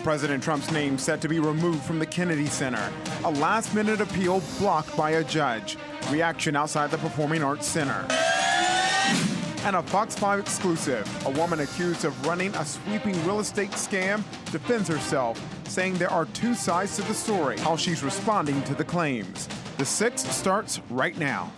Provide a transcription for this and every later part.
President Trump's name set to be removed from the Kennedy Center. A last-minute appeal blocked by a judge. Reaction outside the Performing Arts Center. And a Fox 5 exclusive. A woman accused of running a sweeping real estate scam defends herself, saying there are two sides to the story, how she's responding to the claims. The 6th starts right now.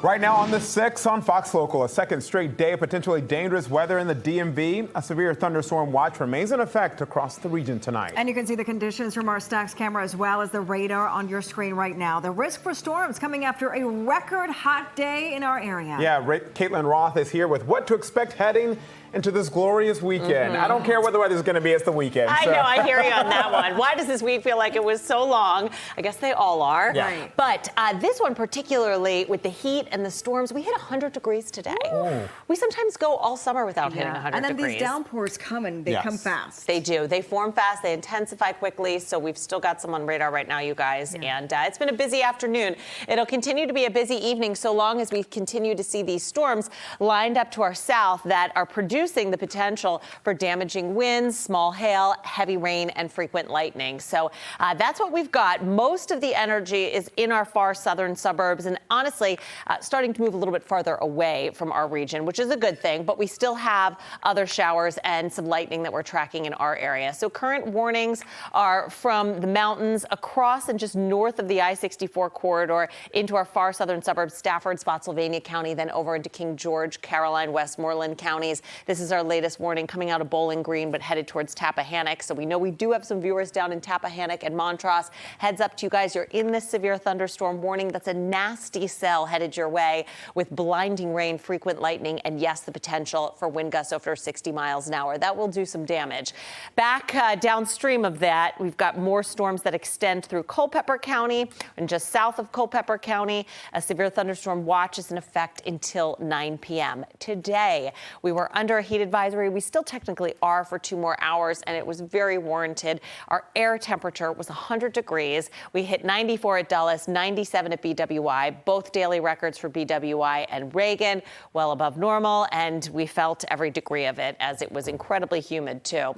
Right now on the 6th on Fox Local, a second straight day of potentially dangerous weather in the DMV. A severe thunderstorm watch remains in effect across the region tonight. And you can see the conditions from our Stax camera as well as the radar on your screen right now. The risk for storms coming after a record hot day in our area. Yeah, Caitlin Roth is here with what to expect heading into this glorious weekend. I don't care what the weather's going to be, it's the weekend. I know, I hear you on that one. Why does this week feel like it was so long? I guess they all are. Yeah. Right. But this one particularly, with the heat and the storms, we hit 100 degrees today. Ooh. We sometimes go all summer without hitting 100 and then degrees. these downpours come and they come fast. They do. They form fast. They intensify quickly. So we've still got some on radar right now, you guys. Yeah. And it's been a busy afternoon. It'll continue to be a busy evening so long as we continue to see these storms lined up to our south that are producing the potential for damaging winds, small hail, heavy rain, and frequent lightning. So that's what we've got. Most of the energy is in our far southern suburbs and honestly starting to move a little bit farther away from our region, which is a good thing, but we still have other showers and some lightning that we're tracking in our area. So current warnings are from the mountains across and just north of the I-64 corridor into our far southern suburbs, Stafford, Spotsylvania County, then over into King George, Caroline, Westmoreland counties. This is our latest warning coming out of Bowling Green, but headed towards Tappahannock. So we know we do have some viewers down in Tappahannock and Montrose. Heads up to you guys. You're in this severe thunderstorm warning. That's a nasty cell headed your way with blinding rain, frequent lightning, and yes, the potential for wind gusts over 60 miles an hour. That will do some damage. Back downstream of that, we've got more storms that extend through Culpeper County and just south of Culpeper County. A severe thunderstorm watch is in effect until 9 p.m. Today, we were under a heat advisory. We still technically are for 2 more hours, and it was very warranted. Our air temperature was 100 degrees. We hit 94 at Dulles, 97 at BWI, both daily records for BWI and Reagan, well above normal, and we felt every degree of it as it was incredibly humid too.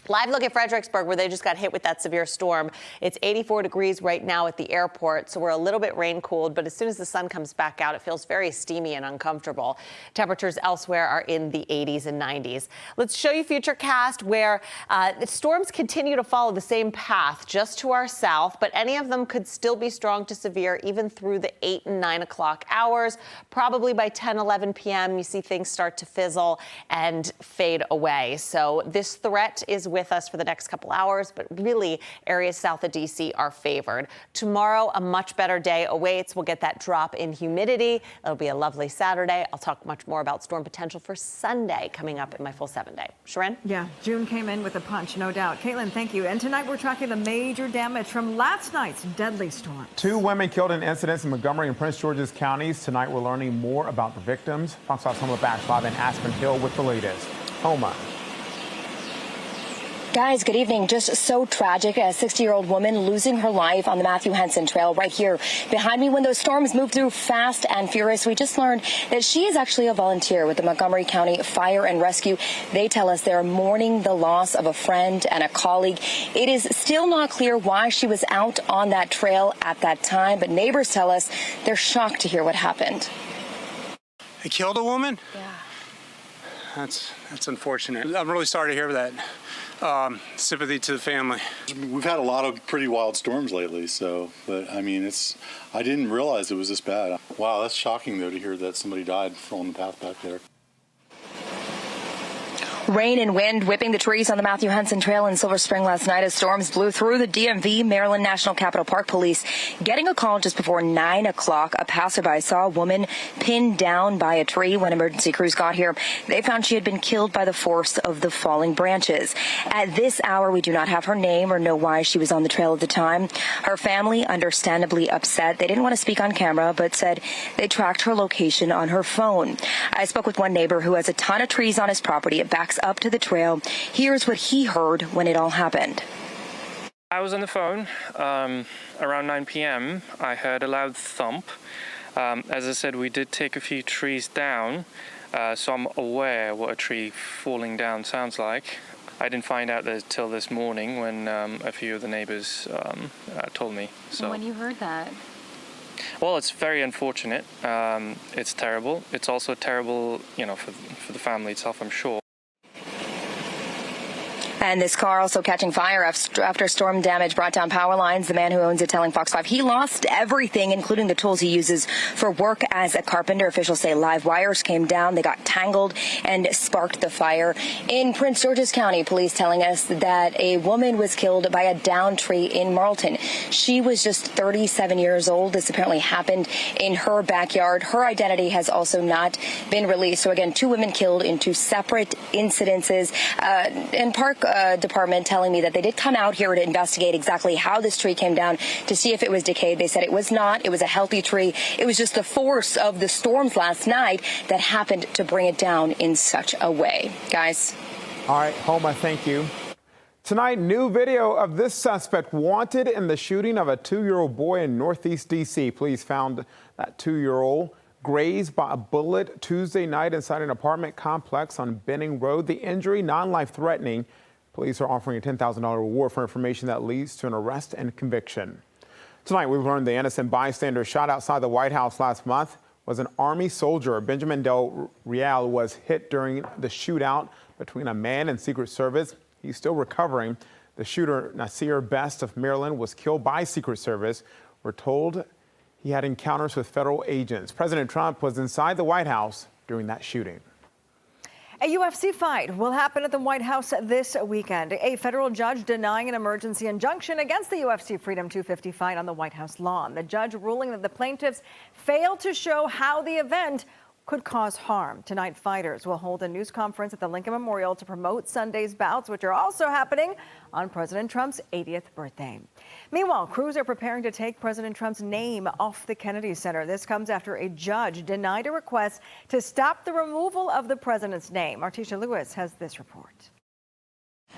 Live look at Fredericksburg, where they just got hit with that severe storm. It's 84 degrees right now at the airport, so we're a little bit rain cooled, but as soon as the sun comes back out, it feels very steamy and uncomfortable. Temperatures elsewhere are in the 80s and 90s. Let's show you Futurecast, where the storms continue to follow the same path just to our south, but any of them could still be strong to severe even through the 8 and 9 o'clock hours. Probably by 10, 11 p.m., you see things start to fizzle and fade away. So this threat is with us for the next couple hours, but really areas south of D.C. are favored. Tomorrow, a much better day awaits. We'll get that drop in humidity. It'll be a lovely Saturday. I'll talk much more about storm potential for Sunday coming up in my full 7-day. Sharon? Yeah, June came in with a punch, no doubt. Caitlin, thank you. And tonight we're tracking the major damage from last night's deadly storm. 2 women killed in incidents in Montgomery and Prince George's counties. Tonight we're learning more about the victims. Fox 5's Homa Bash live in Aspen Hill with the latest. Homa. Guys, good evening. Just so tragic. A 60-year-old woman losing her life on the Matthew Henson Trail right here behind me. When those storms move through fast and furious, we just learned that she is actually a volunteer with the Montgomery County Fire and Rescue. They tell us they're mourning the loss of a friend and a colleague. It is still not clear why she was out on that trail at that time, but neighbors tell us they're shocked to hear what happened. They killed a woman? Yeah. That's unfortunate. I'm really sorry to hear that. Sympathy to the family. We've had a lot of pretty wild storms lately, but I mean, I didn't realize it was this bad. Wow, that's shocking though to hear that somebody died on the path back there. Rain and wind whipping the trees on the Matthew Henson Trail in Silver Spring last night as storms blew through the DMV. Maryland National Capital Park Police getting a call just before 9 o'clock. A passerby saw a woman pinned down by a tree. When emergency crews got here, they found she had been killed by the force of the falling branches. At this hour, we do not have her name or know why she was on the trail at the time. Her family, understandably upset. They didn't want to speak on camera, but said they tracked her location on her phone. I spoke with one neighbor who has a ton of trees on his property. It backs up to the trail. Here's what he heard when it all happened. I was on the phone around 9 p.m. I heard a loud thump. As I said, we did take a few trees down. So I'm aware what a tree falling down sounds like. I didn't find out till this morning when a few of the neighbors told me. So when you heard that? Well, it's very unfortunate. It's terrible. It's also terrible, for the family itself, I'm sure. And this car also catching fire after storm damage brought down power lines. The man who owns it telling Fox 5 he lost everything, including the tools he uses for work as a carpenter. Officials say live wires came down. They got tangled and sparked the fire. In Prince George's County, police telling us that a woman was killed by a downed tree in Marlton. She was just 37 years old. This apparently happened in her backyard. Her identity has also not been released. So again, 2 women killed in 2 separate incidences. In Park Department telling me that they did come out here to investigate exactly how this tree came down to see if it was decayed. They said it was not. It was a healthy tree. It was just the force of the storms last night that happened to bring it down in such a way. Guys. All right, Homa, thank you. Tonight, new video of this suspect wanted in the shooting of a 2-year-old boy in Northeast D.C. Police found that 2-year-old grazed by a bullet Tuesday night inside an apartment complex on Benning Road. The injury, non-life-threatening. Police are offering a $10,000 reward for information that leads to an arrest and conviction. Tonight, we learned the innocent bystander shot outside the White House last month was an Army soldier. Benjamin Del Real was hit during the shootout between a man and Secret Service. He's still recovering. The shooter, Nasir Best of Maryland, was killed by Secret Service. We're told he had encounters with federal agents. President Trump was inside the White House during that shooting. A UFC fight will happen at the White House this weekend. A federal judge denying an emergency injunction against the UFC Freedom 250 fight on the White House lawn. The judge ruling that the plaintiffs failed to show how the event could cause harm. Tonight, fighters will hold a news conference at the Lincoln Memorial to promote Sunday's bouts, which are also happening on President Trump's 80th birthday. Meanwhile, crews are preparing to take President Trump's name off the Kennedy Center. This comes after a judge denied a request to stop the removal of the president's name. Artisha Lewis has this report.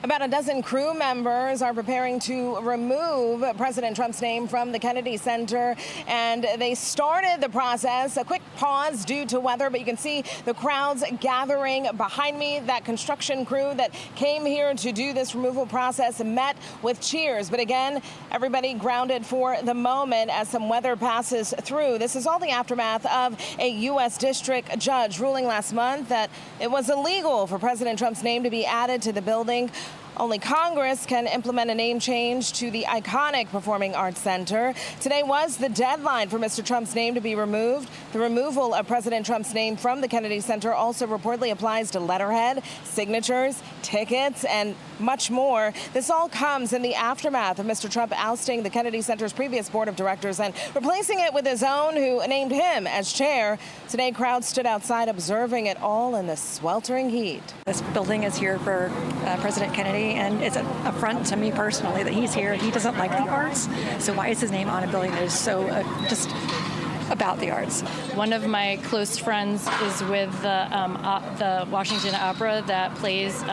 About a dozen crew members are preparing to remove President Trump's name from the Kennedy Center, and they started the process. A quick pause due to weather, but you can see the crowds gathering behind me. That construction crew that came here to do this removal process met with cheers. But again, everybody grounded for the moment as some weather passes through. This is all the aftermath of a U.S. district judge ruling last month that it was illegal for President Trump's name to be added to the building. Only Congress can implement a name change to the iconic Performing Arts Center. Today was the deadline for Mr. Trump's name to be removed. The removal of President Trump's name from the Kennedy Center also reportedly applies to letterhead, signatures, tickets, and much more. This all comes in the aftermath of Mr. Trump ousting the Kennedy Center's previous board of directors and replacing it with his own, who named him as chair. Today, crowds stood outside observing it all in the sweltering heat. This building is here for President Kennedy, and it's an affront to me personally that he's here. He doesn't like the arts, so why is his name on a building that is so just about the arts? One of my close friends is with the Washington Opera that plays.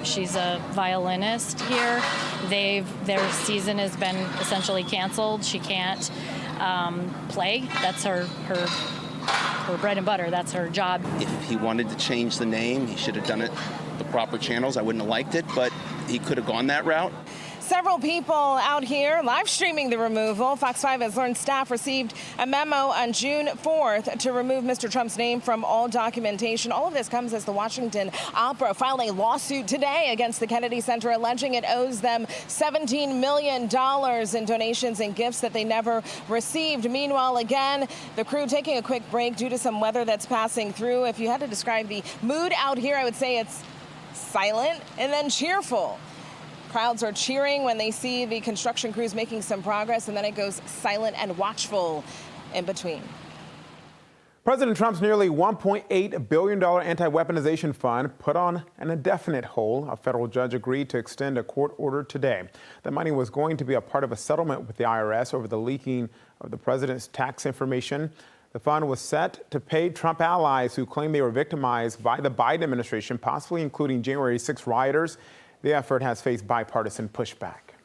She's a violinist here. Their season has been essentially canceled. She can't play. That's her bread and butter. That's her job. If he wanted to change the name, he should have done it the proper channels. I wouldn't have liked it, but he could have gone that route. Several people out here live streaming the removal. Fox 5 has learned staff received a memo on June 4th to remove Mr. Trump's name from all documentation. All of this comes as the Washington Opera filed a lawsuit today against the Kennedy Center, alleging it owes them $17 million in donations and gifts that they never received. Meanwhile, again, the crew taking a quick break due to some weather that's passing through. If you had to describe the mood out here, I would say it's silent and then cheerful. Crowds are cheering when they see the construction crews making some progress, and then it goes silent and watchful in between. President Trump's nearly $1.8 billion anti-weaponization fund put on an indefinite hold. A federal judge agreed to extend a court order today. The money was going to be a part of a settlement with the IRS over the leaking of the president's tax information. The fund was set to pay Trump allies who claim they were victimized by the Biden administration, possibly including January 6 rioters. The effort has faced bipartisan pushback.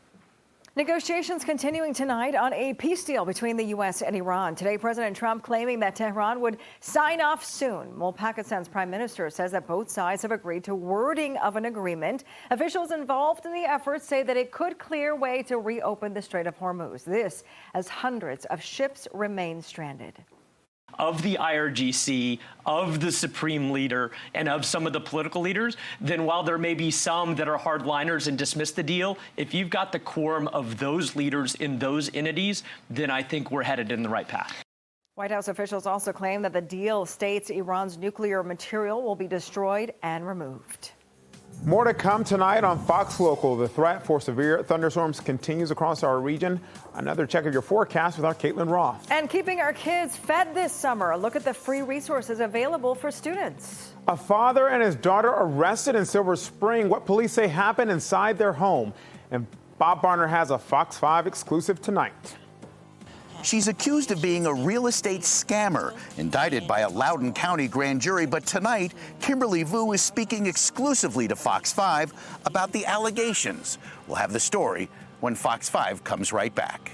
Negotiations continuing tonight on a peace deal between the U.S. and Iran. Today, President Trump claiming that Tehran would sign off soon. Well, Pakistan's prime minister says that both sides have agreed to wording of an agreement. Officials involved in the efforts say that it could clear way to reopen the Strait of Hormuz. This as hundreds of ships remain stranded. Of the IRGC, of the supreme leader, and of some of the political leaders, then while there may be some that are hardliners and dismiss the deal, if you've got the quorum of those leaders in those entities, then I think we're headed in the right path. White House officials also claim that the deal states Iran's nuclear material will be destroyed and removed. More to come tonight on Fox Local. The threat for severe thunderstorms continues across our region. Another check of your forecast with our Caitlin Roth. And keeping our kids fed this summer. A look at the free resources available for students. A father and his daughter arrested in Silver Spring. What police say happened inside their home. And Bob Barner has a Fox 5 exclusive tonight. She's accused of being a real estate scammer, indicted by a Loudoun County grand jury. But tonight, Kimberly Vu is speaking exclusively to Fox 5 about the allegations. We'll have the story when Fox 5 comes right back.